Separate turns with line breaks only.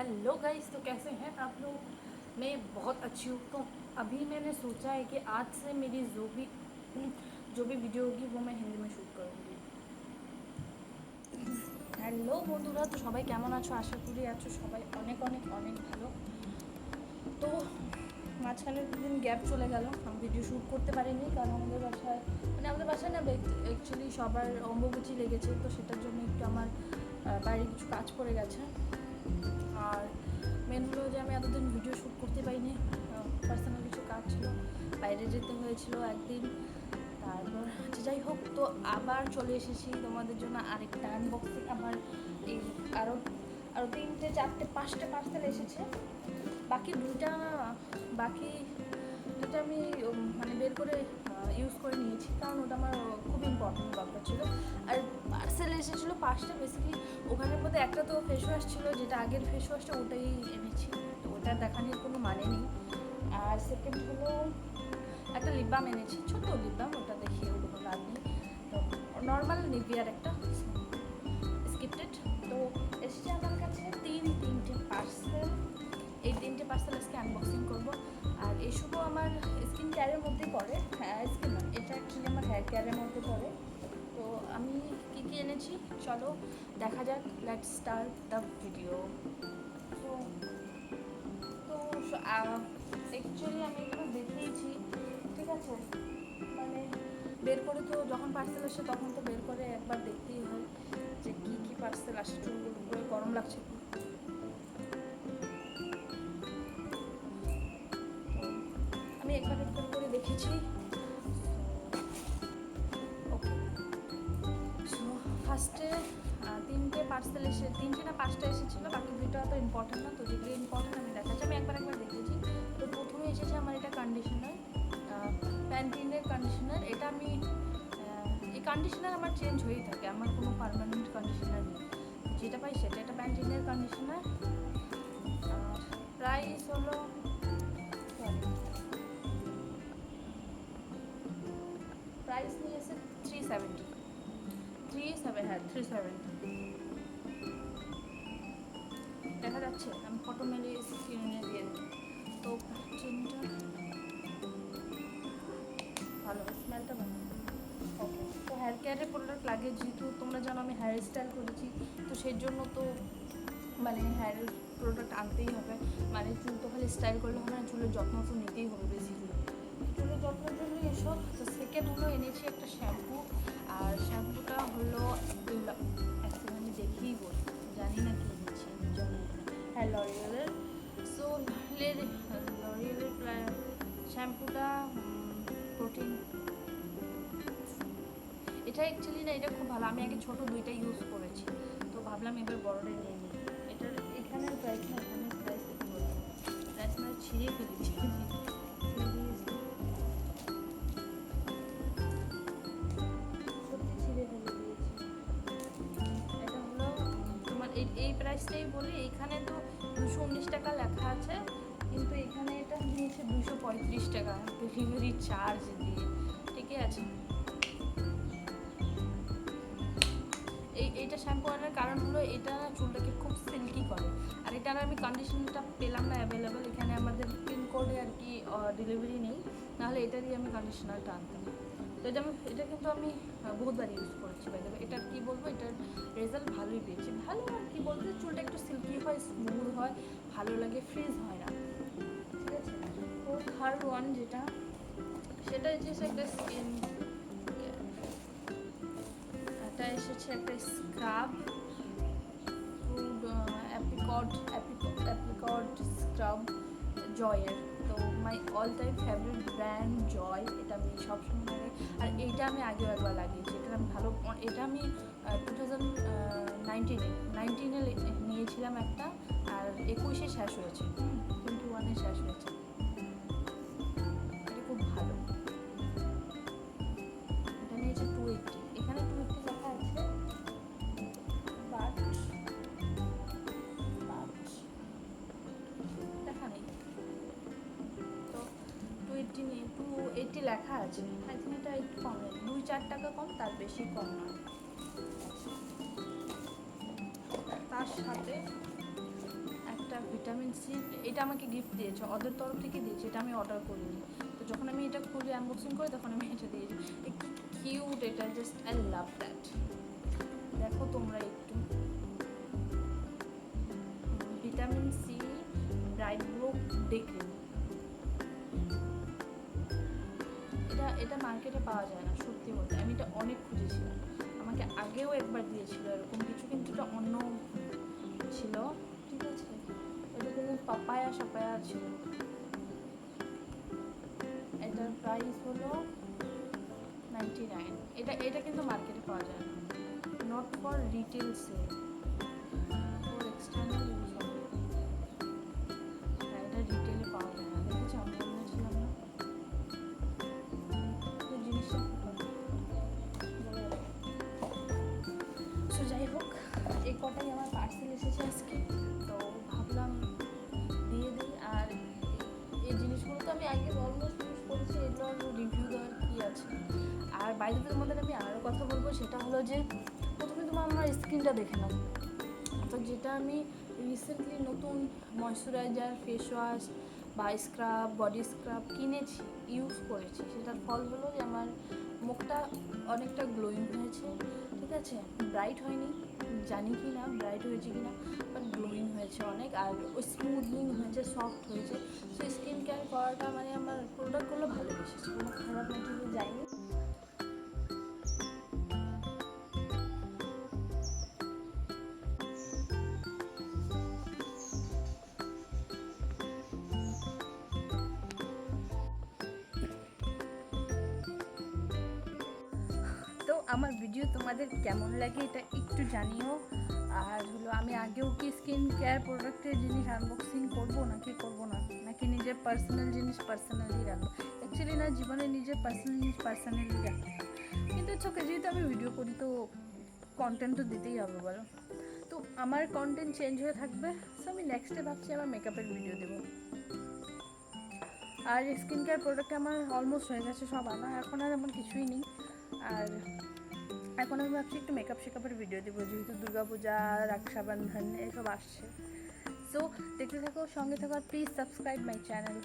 Hello guys, तो कैसे हैं आप लोग। मैं बहुत अच्छी हूँ। तो अभी मैंने सोचा है कि आज से मेरी जो भी वीडियो होगी वो मैं हिंदी में शूट करूँगी। হ্যালো বন্ধুরা, তো সবাই কেমন আছো? আশা করি আছো সবাই অনেক অনেক অনেক ভালো। তো মাঝখানে দুদিন গ্যাপ চলে গেল, আমি ভিডিও শ্যুট করতে পারিনি কারণ আমাদের বাসায় না অ্যাকচুয়ালি সবার অম্বুবাচী লেগেছে, তো সেটার জন্য একটু আমার বাইরে কিছু কাজ পড়ে গেছে। আর মেন হলো যে আমি এতদিন ভিডিও শ্যুট করতে পারিনি, পার্সোনাল কিছু কাজ ছিল, বাইরে যেতে হয়েছিল একদিন। তারপর যাই হোক, তো আবার চলে এসেছি তোমাদের জন্য আরেকটা আনবক্সিং। আমার এই আরও আরও 3টে 4টে 5টে পার্সেল এসেছে। বাকি দুটা আমি মানে বের করে ইউজ করে নিয়েছি, কারণ ওটা আমার খুব ইম্পর্টেন্ট দরকার ছিল। আর পার্সেল এসেছিলো 5টা বেসিক্যালি। ওখানের মধ্যে একটা তো ফেস ওয়াশ ছিল, যেটা আগের ফেস ওয়াশটা, ওটাই এনেছি, তো ওটা দেখানোর কোনো মানে নেই। আর সেকেন্ড হলো একটা লিপ বাম এনেছি, ছোটো লিপ বাম, ওটা দেখিয়ে কোনো লাভ নেই। তো নর্মাল নিভিয়ার একটা স্কিপটেড। তো এসেছে আমার কাছে তিনটে পার্সেল। এই 3টে পার্সেল আজকে আনবক্সিং করবো। আর এসবও আমার স্কিন কেয়ারের মধ্যেই পড়ে, স্কিন না, এটা অ্যাকচুয়ালি আমার হেয়ার কেয়ারের মধ্যে পড়ে। তো আমি কী এনেছি চলো দেখা যাক। Let's start the video. তো তো অ্যাকচুয়ালি আমি এগুলো দেখেইছি, ঠিক আছে, মানে বের করে তো যখন পার্সেল আসে তখন তো বের করে একবার দেখতেই হয় যে কী পার্সেল আসে। চুলগুলো পুরো গরম লাগছে। আমি একবার করে দেখেছি। ওকে, সো ফার্স্টে 3টে পার্সেল 3টে না 5টা এসেছিলো, বাকি 2টা তো ইম্পর্টেন্ট না। তো যেগুলো ইম্পর্টেন্ট আমি দেখাচ্ছি, আমি একবার দেখেছি। তো প্রথমে এসেছে আমার এটা কন্ডিশনার, প্যান্টিনের কন্ডিশনার। এটা আমি এই কন্ডিশনার আমার চেঞ্জ হয়েই থাকে, আমার কোনো পার্মানেন্ট কন্ডিশনার নেই, যেটা পাই সেটা। এটা প্যান্টিনের কন্ডিশনার। আর প্রাইস হলো প্রাইস নিয়েছে 370। হ্যাঁ 370 দেখা যাচ্ছে। আমি ফটো মেরে স্ক্রিনে দিয়ে দিই। তো প্যাকেজিংটা ভালো, স্মেলটা ভালো। ওকে, তো হেয়ার কেয়ারের প্রোডাক্ট লাগে, যেহেতু তোমরা জানো আমি হেয়ার স্টাইল করেছি, তো সেই জন্য তো মানে হেয়ারের প্রোডাক্ট আনতেই হবে। মানে চুল তো খালি স্টাইল করলে হবে না, চুলের যত্ন তো নিতেই হবে বেসিক্যালি। চুলের যত্নের জন্য এসব। তো সেকেন্ড হলো এনেছি একটা শ্যাম্পু। আর শ্যাম্পুটা হলো আমি দেখেই বলি, জানি না কি এনেছি, হ্যাঁ লরিয়েলের। সো লরিয়েলের শ্যাম্পুটা প্রোটিন। এটা অ্যাকচুয়ালি না, এটা খুব ভালো। আমি আগে ছোটো 2টা ইউজ করেছি, তো ভাবলাম এবার বড়টা নিয়ে নিই। এটার এখানের প্রাইস না, এখানের প্রাইস না ছিঁড়ে ফেলেছি, সত্যি ছিঁড়ে ফেলে দিয়েছি। এটা হলো তোমার এই প্রাইসটাই বলি। এইখানে তো 219 টাকা লেখা আছে, কিন্তু এখানে এটা নিয়েছে 235 টাকা ডেলিভারি চার্জ দিয়ে। ঠিকই আছে। এইটা শ্যাম্পু আনার কারণ হলো এটা চুলটাকে খুব সিল্কি করে। আর এটার আমি কন্ডিশনারটা পেলাম না অ্যাভেলেবেল, এখানে আমাদের পিনকোডে আর কি ডেলিভারি নেই, নাহলে এটা দিয়ে আমি কন্ডিশনারটা আনতাম। তো এটা কিন্তু আমি বহুতবার ইউজ করেছি। বাইরে এটার কী বলবো, এটার রেজাল্ট ভালোই পেয়েছি। ভালো আর কি বলতে, চুলটা একটু সিল্কি হয়, স্মুথ হয়, ভালো লাগে, ফ্রিজ হয় না, ঠিক আছে। তো থার্ড ওয়ান যেটা, সেটা হচ্ছে একটা স্কিন, এটা এসেছে একটা স্ক্রাব, অ্যাপ্রিকট স্ক্রাব জয়ের। তো my all time favourite brand Joy, এটা আমি সবসময় লাগে। আর এইটা আমি আগেও একবার লাগিয়েছি, এটা আমি ভালো। এটা আমি 2019 নিয়েছিলাম একটা, আর 21-এ শেষ হয়েছে, 21-এ শেষ হয়েছে। এটা খুব ভালো। এটা নিয়েছে 280, এখানে 280 লেখা আছে, বাট দেখা নেই। তো 280 লেখা আছে। আই থিঙ্ক এটা একটু কম, 2-4 টাকা কম, তার বেশি কম নয়। তার সাথে একটা আর ভিটামিন সি, এটা আমাকে গিফট দিয়েছে, ওদের তরফ থেকে দিয়েছে, এটা আমি অর্ডার করিনি। তো যখন আমি এটা খুলে আনবক্সিং করি তখন আমি এটা দিয়েছি। একটু কিউট এটা, জাস্ট আই লাভ দ্যাট। দেখো তোমরা একটু, vitamin C bright glow day cream. এটা মার্কেটে পাওয়া যায় না সত্যি বলতে, আমি এটা অনেক খুঁজেছিলাম। আমাকে আগেও একবার দিয়েছিল এরকম কিছু, কিন্তু এটা অন্য ছিল, ঠিক আছে। এটা কিন্তু পাপায়া সাপায়া ছিল। এটার প্রাইস হলো 99। এটা কিন্তু মার্কেটে পাওয়া যায় না, not for retail sale, for external use হবে। এটা রিটেলে পাওয়া যায় না, দেখেছি আমি ছিলাম না তো জিনিসটা। সো যাই হোক, এই কটাই আমার পার্সেল এসেছে আজকে, তো ভাবলাম দিয়ে দিই। আর এই জিনিসগুলো তো আমি আগে অলমোস্ট ইউজ করেছি, এগুলোর রিভিউ দেওয়ার কী আছে। আর বাইরে তোমাদের আমি আরও কথা বলবো, সেটা হলো যে প্রথমে তোমার আমার স্কিনটা দেখে নাও। তো যেটা আমি রিসেন্টলি নতুন ময়শ্চারাইজার, ফেস ওয়াশ বা স্ক্রাব, বডি স্ক্রাব কিনেছি, ইউজ করেছি, সেটার ফল হলো যে আমার মুখটা অনেকটা গ্লোয়িং হয়েছে, ঠিক আছে। ব্রাইট হয়নি, জানি কি না ব্রাইট হয়েছে কি না, বাট গ্লোয়িং হয়েছে অনেক, আর ওই স্মুথনিং হয়েছে, সফট হয়েছে। সো স্কিন কেয়ার করাটা মানে আমার প্রোডাক্টগুলো ভালো এসেছে, কোনো খারাপ মেটেরিয়াল যায়নি। তো আমার ভিডিও তোমাদের কেমন লাগে এটা একটু জানিও। আর হলো আমি আগেও কি স্কিন কেয়ার প্রোডাক্টের জিনিস আনবক্সিং করবো না, নাকি নিজের পার্সোনাল জিনিস পার্সোনালি রাখবো। অ্যাকচুয়ালি না, জীবনে নিজের পার্সোনাল জিনিস পার্সোনালি রাখতে হয়, কিন্তু চোখে যেহেতু আমি ভিডিও করি তো কন্টেন্ট তো দিতেই হবে বলো। তো আমার কন্টেন্ট চেঞ্জ হয়ে থাকবে, সো আমি নেক্সটে ভাবছি আমার মেকআপের ভিডিও দেবো। আর স্কিন কেয়ার প্রোডাক্ট আমার অলমোস্ট হয়ে গেছে সব আনা, এখন আর আমার কিছুই নেই। আর এখন আমি ভাবছি একটু মেকআপ শেকআপের ভিডিও দেবো, যেহেতু দুর্গাপূজা, রক্ষাবন্ধন এসব আসছে। সো দেখতে থাকো, সঙ্গে থাকো, আর প্লিজ সাবস্ক্রাইব মাই চ্যানেল।